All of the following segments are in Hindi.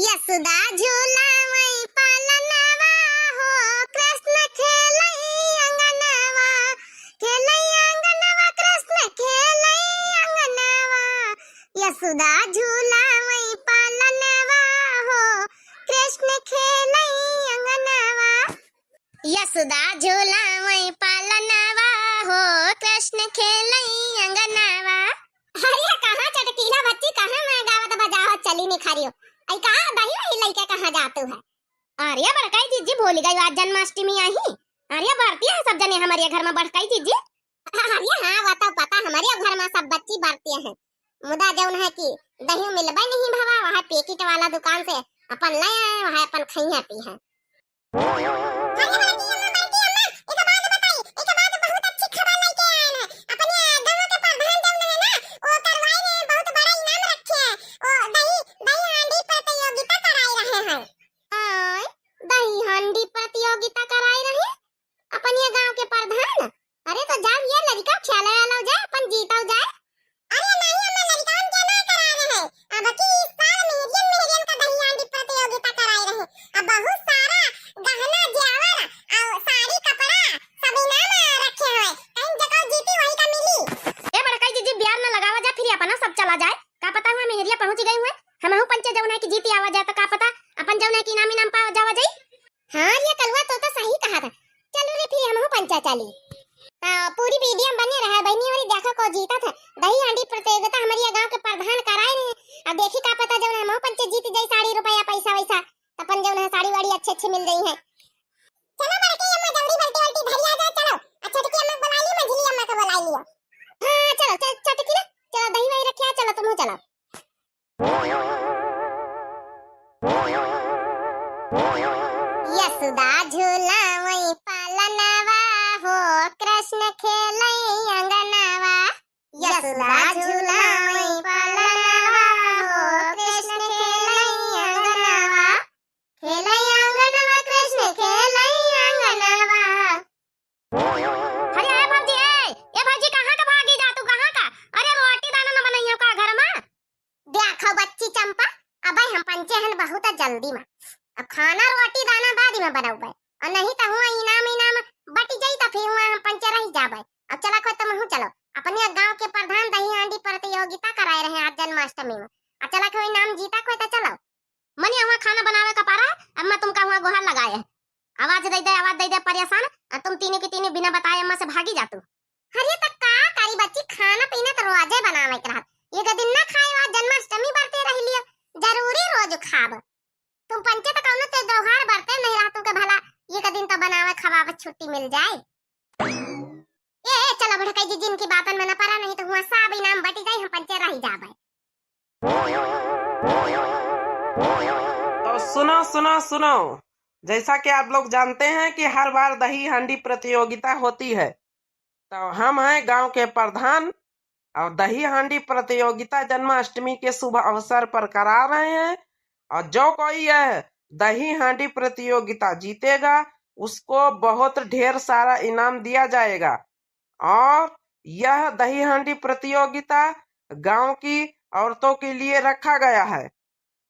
यशोदा झूला वही पालनवा हो, कृष्ण खेलई अंगनवा, कृष्ण खेलई अंगनवा। यशोदा झूला वही पालनवा हो, कृष्ण खेलई अंगनवा। यशोदा झूला वही पालनवा हो, कृष्ण खेलई अंगनवा। अरे कहाँ चटकीला बच्ची, कहाँ मैं गावत बजावत चली निखारियो। आई कहाँ दही वही लइका कहाँ जातू है। अरे बड़काई जीजी भूल गई आज जन्माष्टमी आई। अरे बढ़ती है सब जने हमारे घर में बड़काई जीजी। अरे हाँ वो तो पता, हमारे घर में सब बच्ची बढ़ती हैं। मुदा जौन है कि दही मिलबा नहीं भवा, वहाँ पैकेट वाला दुकान से अपन ले आए, वहाँ अपन खइया पी है। प्रतियोगिता कराई रहे अपन ये गांव के प्रधान। अरे तो जब ये लड़का खेले वाला हो जाए अपन जीता हो जाए। अरे नहीं हम लड़कान क्या ना करा रहे हैं, अब की इस साल मेरियन का दही हांडी प्रतियोगिता कराई रहे। अब बहुत सारा गहना जेवर और साड़ी कपड़ा सब इनाम रखे हुए, कहीं जगह जीती वही का मिली। ए बड़काई जीजी बियार ना लगावा जा, फिर अपना सब चला जाए। का पता हुआ मेहरिया पहुंच गई हुए, हमहु पंचे जौन है कि जीती आवा जाए, तो का पता अपन जौन है कि इनाम पावा जावा जाई। हाँ ये कलवा तो सही कहा था। चलो रे फिर हम पंचा चली। पूरी वीडियो बने रहा बहनी वाली देखा को जीता था। दही हांडी प्रतियोगिता हमारे गांव के प्रधान कराए रहे। अब देखी का पता जब हम पंचे जीत जाए साड़ी रुपया पैसा वैसा, अपन जब है साड़ी वाड़ी अच्छे मिल गई है। चलो बड़के अम्मा जल्दी बल्टी बल्टी धरी आ जाए। चलो अच्छा टकी अम्मा बुला ली, मझली अम्मा को बुला लियो। हां चलो चटकी ना, चलो दही वही रखिया, चलो तुम चलो। यशोदा झूला वही पालनवा हो, कृष्ण खेलई अंगनवा। यशोदा झूला वही पालनवा हो, कृष्ण खेलई अंगनवा, खेलई अंगनवा कृष्ण खेलई अंगनवा। अरे भाजी ए भाजी कहाँ का भागी जा तू, कहाँ का? अरे रोटी दाना न बनइयो का घर में? देखो बच्ची चंपा, अबे हम पंचे हन बहुत जल्दी में। अब खाना रोटी दाना बाद में बनाऊबे, और नहीं तो हुआ इनाम बटी जाई तो फिर हुआ हम पंचे रह जाबे। अब चला को तुम हूं चलो, अपने गांव के प्रधान दही हांडी प्रतियोगिता कराए रहे आज जन्माष्टमी में। अब चला को इनाम जीता को तो चलो। मनी हुआ खाना बनावे का पारा, अम्मा तुम का हुआ गुहार लगाए है। आवाज दे दे परेशान, तुम तीनों की तीनों बिना बताए अम्मा से भागी जातू। अरे तो का करी बच्ची, खाना पीना तो रोजे बनावे के रहत, एक दिन ना खाए आज जन्माष्टमी बरते रह लियो, जरूरी रोज खाब। तुम पंचे तो कौनो ते त्योहार बरते नहीं रहा तुमके भला एक दिन तो बनावे खवावे छुट्टी मिल जाए। ए चलो भड़काई जी जिनकी बातन में न परा, नहीं तो हुआ सब इनाम बटी जाए, हम पंचे रह जाबे। तो सुनो, जैसा कि आप लोग जानते हैं कि हर बार दही हांडी प्रतियोगिता होती है, तो हम हैं गांव के प्रधान और दही हांडी प्रतियोगिता जन्माष्टमी के शुभ अवसर पर करा रहे हैं। और जो कोई यह दही हांडी प्रतियोगिता जीतेगा उसको बहुत ढेर सारा इनाम दिया जाएगा। और यह दही हांडी प्रतियोगिता गांव की औरतों के लिए रखा गया है।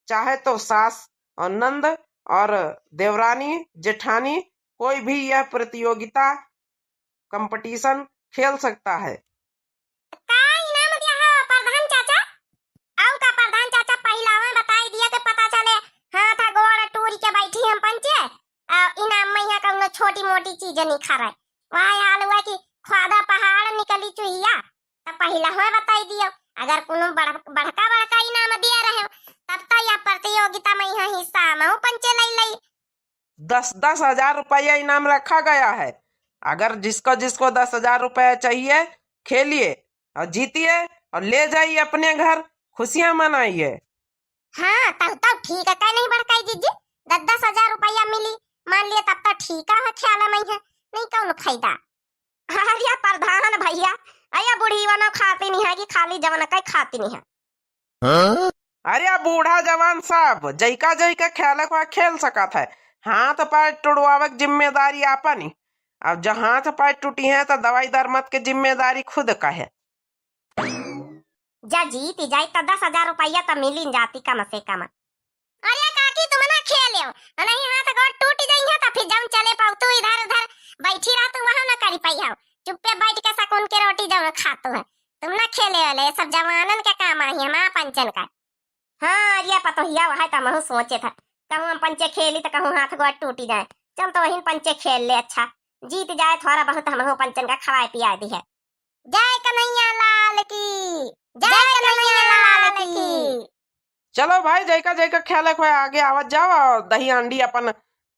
चाहे तो सास और नंद और देवरानी जेठानी कोई भी यह प्रतियोगिता कंपटीशन खेल सकता है। छोटी मोटी चीजें नहीं खा रहे, वहाँ हाल हुआ कि ख्वादा पहाड़ निकली चुहिया, तब पहला हुआ बताई दियो। अगर कोनो बड़का इनाम दिया रहे तब तो यह प्रतियोगिता में यहाँ हिस्सा मैं पंचे लई 10-10 हजार रुपया इनाम रखा गया है। अगर जिसको 10,000 रुपया चाहिए खेलिए और जीतिए और ले जाइए अपने घर, खुशियां मनाइए। हाँ तब ठीक है, कहीं नहीं बड़काई जीजी 10-10 हजार रुपया मिली मान लिया तब तो ठीक है, ख्याल में है नहीं कौन फायदा। अरे प्रधान भैया अया बूढ़ी वाला खाती नहीं है कि खाली जवान का खाती नहीं है। हाँ? अरे बूढ़ा जवान सब जैका खेल को खेल सकत है, हाथ पैर टुड़वावक जिम्मेदारी आपनी। अब जब हाथ पैर टूटी है तो दवाई दरमत के जिम्मेदारी खुद का है। जा जीत जाए तो 10,000 रुपया तो मिल जाती कम से कम। अरे का लियो, नहीं हाथ गोड़ टूट जाई है तो फिर जम चले पाऊ तू इधर उधर बैठी रह तू वहां ना करी पाई हो, चुप्पे बैठ के सकून के रोटी जम खातो है। तुम ना खेले वाले सब जवानन के काम आई है मां पंचन का। हाँ ये पतो हिया वहां त महु सोचे था कहूं हम पंचे खेली तो कहूं हाथ गोड़ टूटी जाए, चल तो वही पंचे खेल ले, अच्छा जीत जाए थोड़ा बहुत हम पंचन का खवाए पिया दी है। जय कन्हैया लाल की, जय कन्हैया लाल की। चलो भाई जयका जयका खेले खोए आगे आवत जाओ और दही हांडी अपन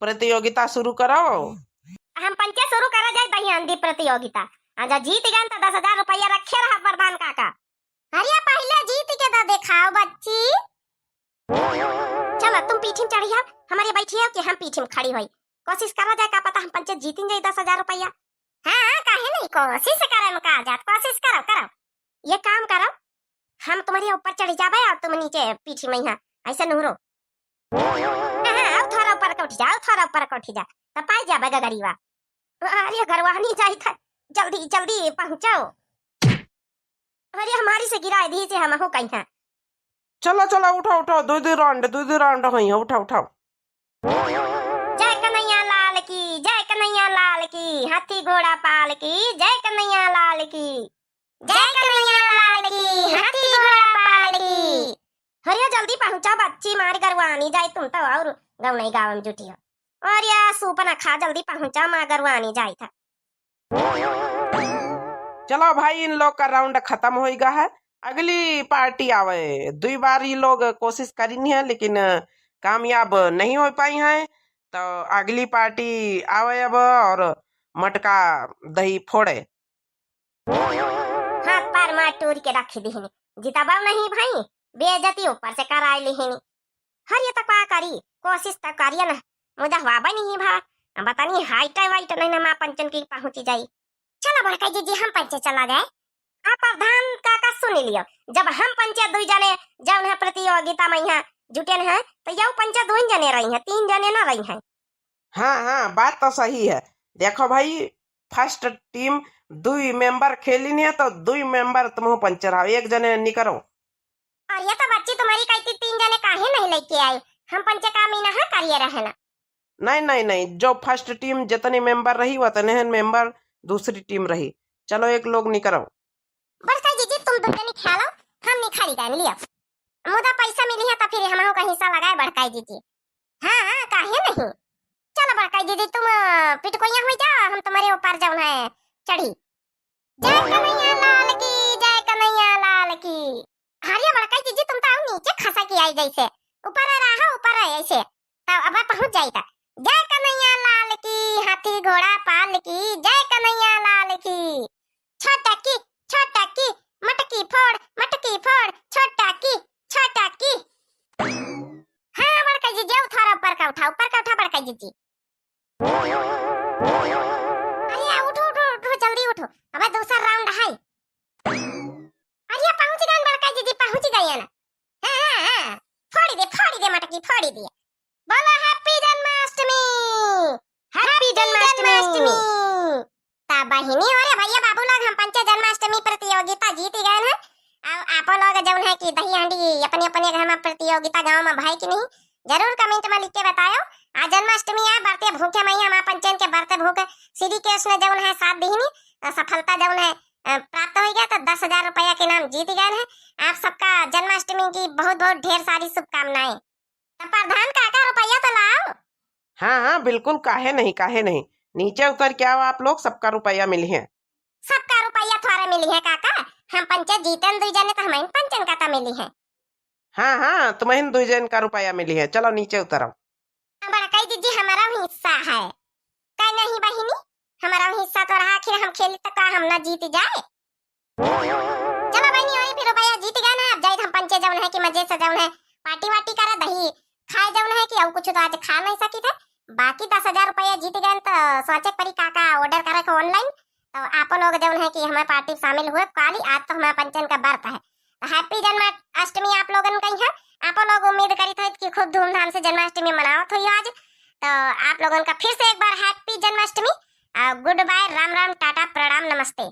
प्रतियोगिता शुरू करो। हम पंचे शुरू करा जाए दही हांडी प्रतियोगिता। आजा जीत गए तो 10,000 रुपया रखे रहा प्रधान काका। अरे पहले जीत के तो दिखाओ बच्ची। चलो तुम पीठी में चढ़ी आओ, हमारे बैठी आओ कि हम पीठी में खड़ी हुई। कोशिश करा जाए, का पता हम पंचे जीतें जाए 10,000 रुपया। हाँ काहे नहीं, कोशिश करे में का जात, कोशिश करो करो। ये काम करो, हम तुम्हारे ऊपर चढ़ जावे और तुम नीचे पीठी में यहाँ ऐसे नूरो। आओ थोड़ा ऊपर का उठ जाओ, थोड़ा ऊपर का उठ जा तो पाई जावे गरीबा। अरे गरवा नहीं जाई था, जल्दी जल्दी पहुंचाओ। अरे हमारी से गिरा दी से हम हो कहीं है। चलो चलो उठो उठो, दो राउंड हुई है, उठाओ उठाओ। जय कन्हैया लाल की, जय कन्हैया लाल की, हाथी घोड़ा पाल की, जय कन्हैया लाल की, जय कन्हैया लाल की, हाथी घोड़ा पाल की। हरिया जल्दी पहुंचा बच्ची, मार गरवानी जाए तुम तो और गाँव नहीं गाँव में जुटी हो। और या सूपना खा, जल्दी पहुंचा, माँ गरवानी जाए था। चलो भाई इन लोग का राउंड खत्म हो गया है, अगली पार्टी आवे। 2 बार ये लोग कोशिश करी है लेकिन कामयाब नहीं हो पाई हैं, तो अगली पार्टी आवे अब और मटका दही फोड़े। हाथ पैर मार टूर के रख दी है, जिताबा नहीं भाई, बेइज्जती ऊपर से कराई ली है। हर ये तक करी कोशिश तक करिए ना, मुझे हवा नहीं भा बता नहीं हाइट वाइट नहीं ना माँ पंचन की पहुंची जाई। चलो बड़का जी हम पंचे चला जाए। आप प्रधान काका सुन लियो, जब हम पंचे 2 जने जब है प्रतियोगिता में यहाँ जुटे हैं तो यह पंचे 2 जने रही हैं, 3 जने ना रही हैं। हाँ बात तो सही है। देखो भाई फर्स्ट टीम 2 मेंबर खेली है तो 2 मेंबर तुम पंचे रहो, 1 जने निकरो। और ये तो बच्ची तुम्हारी कहती 3 जने काहे नहीं लेके आई, हम पंचे का मीना है करिए रहना। नहीं, जो फर्स्ट टीम जितने मेंबर रही उतने मेंबर दूसरी टीम रही। चलो 1 लोग निकलो। बड़का जी तुम 2 जने खेलो, हम नहीं खरीदा लिया, मुदा पैसा मिली है तो फिर हम का हिस्सा लगाए बड़का जी। हाँ काहे नहीं। चलो बड़का जी तुम पिटकोइया हो जाओ, हम तुम्हारे ऊपर जाऊं है चढ़ी। जय कन्हैया लाल की, जय कन्हैया लाल की। हरिया बड़का जी तुम तो नीचे खसा की आई जैसे, ऊपर रहा ऊपर ऐसे तो अब पहुंच जाएगा। जय कन्हैया लाल की, हाथी घोड़ा पाल की, जय कन्हैया लाल की। छोटा की मटकी फोड़ छोटा की। हाँ बड़का जी जाओ थोड़ा ऊपर का उठा बड़का जी। अरे उठो जल्दी उठो, अब दूसरा राउंड है। अरे पहुंच गए बड़का जी पहुंच गए ना। हाँ फोड़ी दे मटकी फोड़ी दे। बोलो हैप्पी जन्माष्टमी, हैप्पी जन्माष्टमी। ता बहिनी और भैया बाबू लोग हम पंच जन्माष्टमी प्रतियोगिता जीत गए हैं। अब आप लोग जौन है कि दही हांडी अपने अपने घर में प्रतियोगिता गांव में भाई कि नहीं जरूर कमेंट में लिख के बताओ। आज जन्माष्टमी है, बरते भूखे मैया मां पंचन के बरते भूखे श्री कृष्ण जौन है साथ दीनी सफलता जौन है प्राप्त हो गया, तो 10,000 रुपया के नाम जीत गए हैं। आप सबका जन्माष्टमी की बहुत बहुत ढेर सारी शुभकामनाएं। तो प्रधान काका रुपया तो लाओ। हाँ बिल्कुल, काहे नहीं। नीचे उतर के आओ आप लोग, सबका रुपया मिली है। सबका रुपया थोड़ा मिली है काका, हम पंचे जीतन 2 जने तो हमें पंचन का मिली है। हाँ तुम्हें 2 जन का रुपया मिली है। चलो नीचे उतरो। बड़का जी हमारा हिस्सा है क्या नहीं बहिनी, हमारा हिस्सा तो रहा, आखिर हम खेली तो का हम ना जीत जाए। चलो बहनी वही फिर रुपया जीत गए ना, अब जाए हम पंचे जौन है कि मजे से जौन है पार्टी वार्टी करा, दही खाए जौन है कि और कुछ तो आज खा नहीं सकी थे। बाकी 10,000 रुपया जीत गए तो सोचे परी काका ऑर्डर करे को ऑनलाइन, तो आप लोग जौन है कि हमारे पार्टी शामिल हुए काली। आज तो हमारा पंचन का बर्थ है, तो हैप्पी जन्माष्टमी आप लोगन कही है। आप लोग उम्मीद करी थे कि खूब धूमधाम से जन्माष्टमी मनाओ तो आज, तो आप लोगन का फिर से एक बार happy Janmashtami. Good bye, Ram Ram, tata, प्रणाम, नमस्ते।